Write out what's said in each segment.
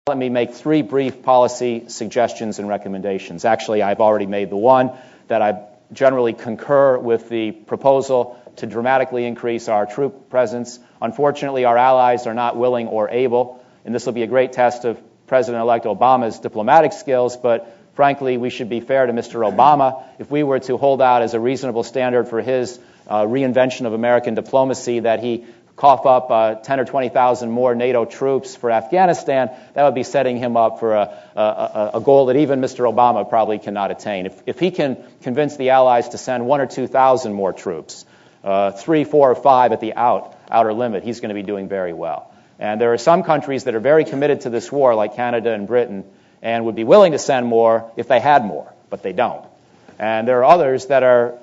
Let me make three brief policy suggestions and recommendations. Actually, I've already made the one that I generally concur with the proposal to dramatically increase our troop presence. Unfortunately, our allies are not willing or able, and this will be a great test of President-elect Obama's diplomatic skills, but frankly, we should be fair to Mr. Obama. If we were to hold out as a reasonable standard for his reinvention of American diplomacy that he cough up 10 or 20,000 more NATO troops for Afghanistan, that would be setting him up for a goal that even Mr. Obama probably cannot attain. If he can convince the allies to send 1,000 or 2,000 more troops, 3, 4, or 5 at the outer limit, he's going to be doing very well. And there are some countries that are very committed to this war, like Canada and Britain, and would be willing to send more if they had more, but they don't. And there are others that are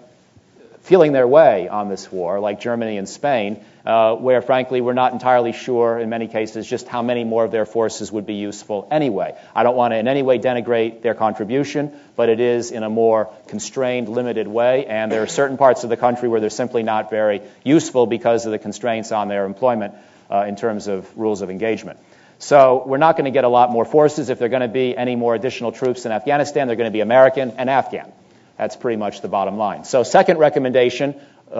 feeling their way on this war, like Germany and Spain, where, frankly, we're not entirely sure, in many cases, just how many more of their forces would be useful anyway. I don't want to in any way denigrate their contribution, but it is in a more constrained, limited way, and there are certain parts of the country where they're simply not very useful because of the constraints on their employment in terms of rules of engagement. So we're not going to get a lot more forces. If there are going to be any more additional troops in Afghanistan, they're going to be American and Afghan. That's pretty much the bottom line. So second recommendation,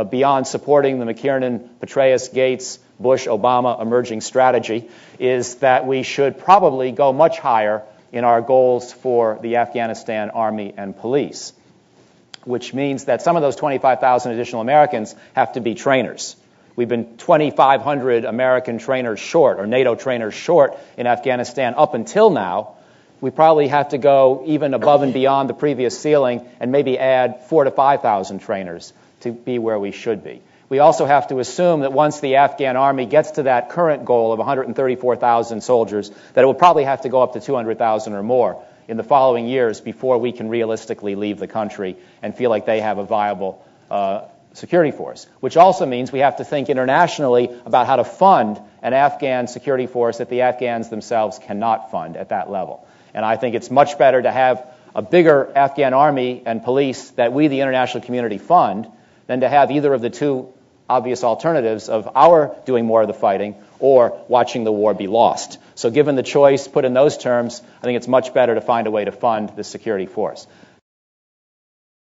beyond supporting the McKiernan, Petraeus, Gates, Bush, Obama emerging strategy, is that we should probably go much higher in our goals for the Afghanistan Army and police, which means that some of those 25,000 additional Americans have to be trainers. We've been 2,500 American trainers short, or NATO trainers short, in Afghanistan up until now. We probably have to go even above and beyond the previous ceiling and maybe add 4,000 to 5,000 trainers to be where we should be. We also have to assume that once the Afghan army gets to that current goal of 134,000 soldiers, that it will probably have to go up to 200,000 or more in the following years before we can realistically leave the country and feel like they have a viable security force, which also means we have to think internationally about how to fund an Afghan security force that the Afghans themselves cannot fund at that level. And I think it's much better to have a bigger Afghan army and police that we, the international community, fund than to have either of the two obvious alternatives of our doing more of the fighting or watching the war be lost. So given the choice put in those terms, I think it's much better to find a way to fund the security force.